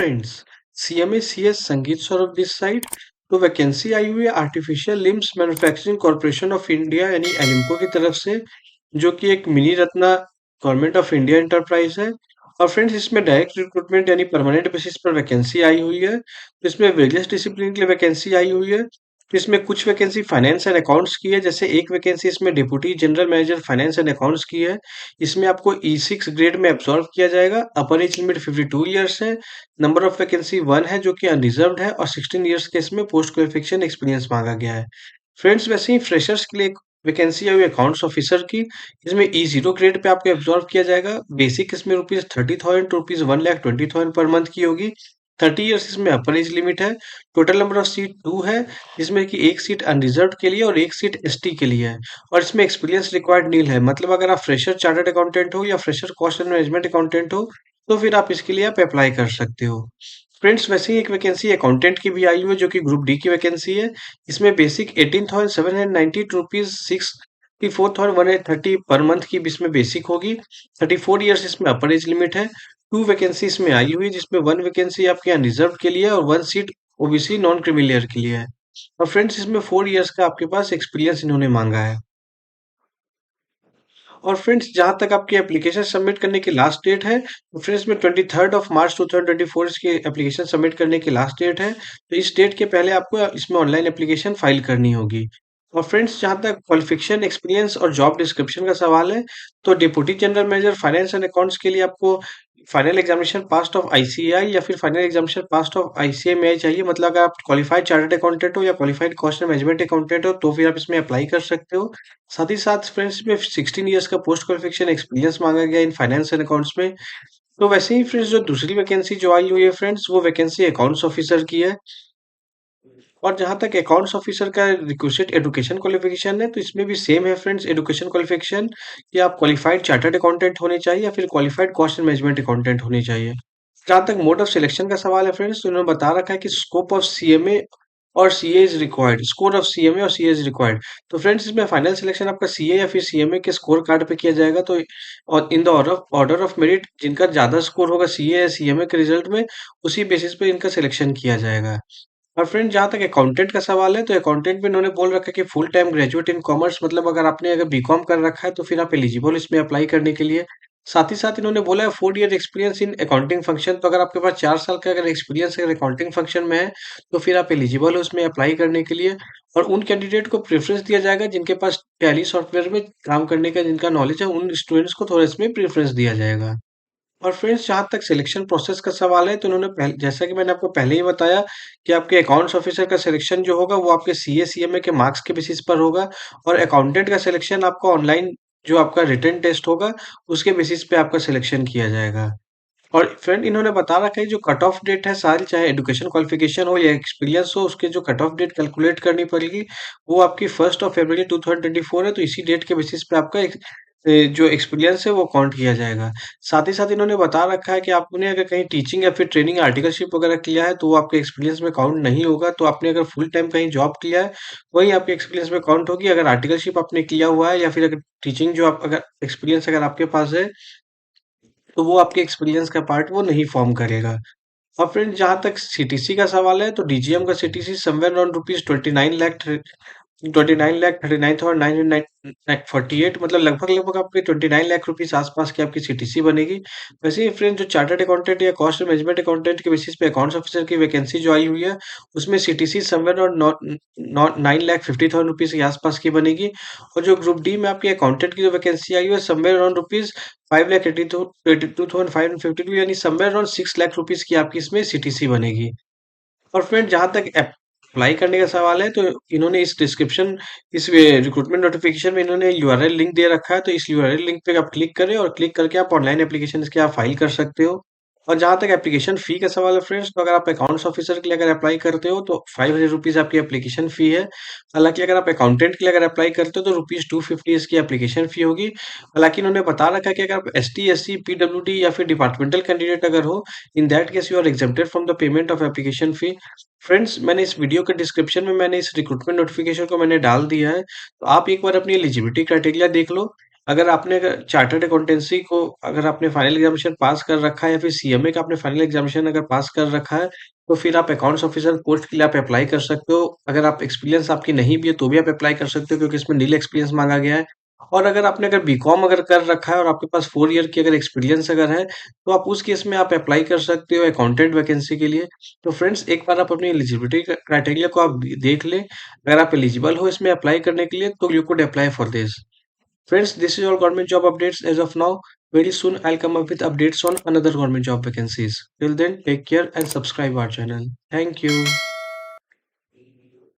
Friends, CMA CS संगीत Saurabh this side. तो vacancy आई हुई है artificial limbs manufacturing corporation of India यानी एलिम्को की तरफ से, जो कि एक mini Ratna government of India enterprise है। और फ्रेंड्स, इसमें डायरेक्ट रिक्रूटमेंट यानी परमानेंट बेसिस पर वैकेंसी आई हुई है। तो इसमें वेरियस डिसिप्लिन के लिए वैकेंसी आई हुई है। तो इसमें कुछ वैकेंसी फाइनेंस एंड अकाउंट्स की है, जैसे एक वैकेंसी इसमें deputy general manager finance and accounts की है। इसमें आपको E6 ग्रेड में एब्सॉर्व किया जाएगा। अपर एज लिमिट 52 ईयर्स है। नंबर ऑफ वैकेंसी 1 है, जो कि अनरिजर्व्ड है, और 16 ईयर्स के इसमें पोस्ट क्वालिफिकेशन एक्सपीरियंस मांगा गया है। फ्रेंड्स, वैसे ही फ्रेशर्स के लिए एक वैकेंसी आई हुई अकाउंट्स ऑफिसर की। इसमें E0 ग्रेड पे आपको एब्सॉर्व किया जाएगा। बेसिक इसमें ₹30,000 टू ₹1,20,000 पर मंथ की होगी। 30 ईयर्स इसमें अपर एज लिमिट है। टोटल नंबर ऑफ सीट 2 है, जिसमें कि एक सीट अनरिजर्व्ड के लिए और एक सीट एसटी के लिए है। और इसमें एक्सपीरियंस रिक्वायर्ड नील है, मतलब अगर आप फ्रेशर चार्टर्ड अकाउंटेंट हो या fresher cost and management accountant हो, तो फिर आप इसके लिए आप अप्लाई कर सकते हो। फ्रेंड्स, वैसे ही एक वैकेंसी अकाउंटेंट की भी आई हुई है, जो कि ग्रुप डी की वैकेंसी है। इसमें बेसिक 18,790 रुपीज 64,130 पर मंथ की इसमें बेसिक होगी। 34 ईयर्स इसमें अपर एज लिमिट है। 2 वैकेंसी इसमें आई हुई, जिसमें 1 वैकेंसी आपके यहाँ रिजर्व के लिए है और 1 सीट ओबीसी नॉन क्रीमिलियर के लिए है। और फ्रेंड्स, इसमें 4 ईयर्स का आपके पास एक्सपीरियंस इन्होंने मांगा है। और फ्रेंड्स, जहाँ तक आपकी एप्लीकेशन सबमिट करने की लास्ट डेट है, तो फ्रेंड्स में 23 मार्च 2024 इसकी एप्लीकेशन सबमिट करने की लास्ट डेट है। तो इस डेट के पहले आपको इसमें ऑनलाइन एप्लीकेशन फाइल करनी होगी। और फ्रेंड्स, जहाँ तक क्वालिफिकेशन, एक्सपीरियंस और जॉब डिस्क्रिप्शन का सवाल है, तो deputy general manager finance and accounts के लिए आपको final examination pass of ICAI या फिर final examination pass of ICMI चाहिए। मतलब अगर आप क्वालिफाइड चार्टर्ड अकाउंटेंट हो या qualified cost and management accountant हो, तो फिर आप इसमें अप्लाई कर सकते हो। साथ ही साथ फ्रेंड्स में 16 ईयर्स का पोस्ट क्वालिफिकेशन एक्सपीरियंस मांगा गया इन फाइनेंस एंड अकाउंट्स में। तो वैसे ही फ्रेंड्स, जो दूसरी वैकेंसी जो आई हुई है फ्रेंड्स, वो वैकेंसी अकाउंट्स ऑफिसर की है। और जहाँ तक अकाउंट्स ऑफिसर का रिक्वेस्टेड एजुकेशन क्वालिफिकेशन है, तो इसमें भी सेम है फ्रेंड्स एजुकेशन क्वालिफिकेशन, कि आप क्वालिफाइड चार्टर्ड अकाउंटेंट होने चाहिए या फिर qualified cost and management accountant होने चाहिए। जहाँ तक मोड ऑफ सिलेक्शन का सवाल है फ्रेंड्स, तो उन्होंने बता रखा है कि स्कोप ऑफ सीएमए और CA is required, score of CMA और सीए इज रिक्वायर्ड। तो फ्रेंड्स, इसमें फाइनल सिलेक्शन आपका सीए या फिर सीएमए के स्कोर कार्ड पे किया जाएगा। तो और in the order of merit, जिनका ज्यादा स्कोर होगा सीए या सीएमए के रिजल्ट में, उसी बेसिस पे इनका सिलेक्शन किया जाएगा। और फ्रेंड, जहाँ तक अकाउंटेंट का सवाल है, तो अकाउंटेंट में इन्होंने बोल रखा है कि full time graduate in commerce, मतलब अगर बीकॉम कर रखा है, तो फिर आप एलिजिबल इसमें अप्लाई करने के लिए। साथ ही साथ इन्होंने बोला है 4 year experience in accounting function. तो अगर आपके पास 4 साल का अगर एक्सपीरियंस अगर अकाउंटिंग फंक्शन में है, तो फिर आप एलिजिबल हो उसमें अप्लाई करने के लिए। और उन कैंडिडेट को प्रेफरेंस दिया जाएगा जिनके पास टैली सॉफ्टवेयर में काम करने का जिनका नॉलेज है, उन स्टूडेंट्स को थोड़ा इसमें प्रेफरेंस दिया जाएगा। और फ्रेंड्स, जहाँ तक सिलेक्शन प्रोसेस का सवाल है, तो उन्होंने जैसा कि मैंने आपको पहले ही बताया कि आपके अकाउंट्स ऑफिसर का सिलेक्शन जो होगा वो आपके सीए सीएमए के मार्क्स के बेसिस पर होगा। और अकाउंटेंट का सिलेक्शन आपका ऑनलाइन, जो आपका रिटन टेस्ट होगा, उसके बेसिस पे आपका सिलेक्शन किया जाएगा। और फ्रेंड, इन्होंने बता रखा है जो कट ऑफ डेट है सारी, चाहे एजुकेशन क्वालिफिकेशन हो या एक्सपीरियंस हो, उसके जो कट ऑफ डेट कैलकुलेट करनी पड़ेगी, वो आपकी 1 फरवरी 2024 है। तो इसी डेट के बेसिस पे आपका जो एक्सपीरियंस है वो काउंट किया जाएगा। साथ ही साथ इन्होंने बता रखा है कि आपने अगर कहीं टीचिंग या फिर ट्रेनिंग आर्टिकलशिप वगैरह किया है, तो वो आपके एक्सपीरियंस में काउंट नहीं होगा। तो आपने अगर फुल टाइम कहीं जॉब किया है, वही आपके एक्सपीरियंस में काउंट होगी। अगर आर्टिकलशिप आपने किया हुआ है या फिर अगर टीचिंग जो आप अगर एक्सपीरियंस अगर आपके पास है, तो वो आपके एक्सपीरियंस का पार्ट वो नहीं फॉर्म करेगा। और फ्रेंड, जहाँ तक सीटीसी का सवाल है, तो डीजीएम का सीटीसी समवेयर अराउंड ₹29,39,948, मतलब लगभग लगभग आपके 29 लाख रुपीस आसपास की आपकी सीटीसी बनेगी। वैसे ही फ्रेंड, जो चार्टर्ड अकाउंटेंट या कॉस्ट मैनेजमेंट अकाउंटेंट के बेसिस पे अकाउंट्स ऑफिसर की वैकेंसी जो आई हुई है, उसमें सीटीसी समवेयर और 9,50,000 रुपीज के आसपास की बनेगी। और जो ग्रुप डी में आपकी अकाउंटेंट की जो वैकेंसी आई हुई है, समवेयर अराउंड रुपीज 5,82,552, यानी समवेयर अराउंड 6 लाख रुपीज की आपकी इसमें सीटीसी बनेगी। और फ्रेंड, जहाँ तक अप्लाई करने का सवाल है, तो इन्होंने इस डिस्क्रिप्शन, इस रिक्रूटमेंट नोटिफिकेशन में इन्होंने यूआरएल लिंक दे रखा है। तो इस यूआरएल लिंक पे आप क्लिक करें और क्लिक करके आप ऑनलाइन एप्लीकेशन इसके आप फाइल कर सकते हो। और जहाँ तक एप्लीकेशन फी का सवाल है फ्रेंड्स, तो अगर आप अकाउंट्स ऑफिसर के लिए अगर अप्लाई करते हो, तो 500 रुपीज आपकी एप्लीकेशन फी है। हालांकि अगर आप अकाउंटेंट के लिए अगर अप्लाई करते हो, तो ₹250 इसकी एप्लीकेशन फी होगी। हालांकि इन्होंने बता रखा है कि अगर आप एसटी एससी पीडब्ल्यूडी या फिर डिपार्टमेंटल कैंडिडेट अगर हो, in that case you are exempted from the payment of application fee. Friends, मैंने इस वीडियो के डिस्क्रिप्शन में मैंने इस रिक्रूटमेंट नोटिफिकेशन को मैंने डाल दिया है। तो आप एक बार अपनी एलिजिबिलिटी क्राइटेरिया देख लो। अगर आपने चार्टर्ड अकाउंटेंसी को अगर आपने फाइनल एग्जामिनेशन पास कर रखा है या फिर सीएमए का आपने फाइनल एग्जामिनेशन अगर पास कर रखा है, तो फिर आप अकाउंट्स ऑफिसर पोस्ट के लिए आप अप्लाई कर सकते हो। अगर आप एक्सपीरियंस आपकी नहीं भी है तो भी आप अप्लाई कर सकते हो, क्योंकि इसमें नील एक्सपीरियंस मांगा गया है। और अगर आपने अगर बीकॉम अगर कर रखा है और आपके पास 4 ईयर की अगर एक्सपीरियंस अगर है, तो आप उस केस में आप अप्लाई कर सकते हो अकाउंटेंट वैकेंसी के लिए। तो फ्रेंड्स, एक बार आप अपनी एलिजिबिलिटी क्राइटेरिया को आप देख लें। अगर आप एलिजिबल हो इसमें अप्लाई करने के लिए, तो you could apply for this. Friends, this is all government job updates as of now. Very soon I'll come up with updates on another government job vacancies. Till then, take care and subscribe our channel. Thank you.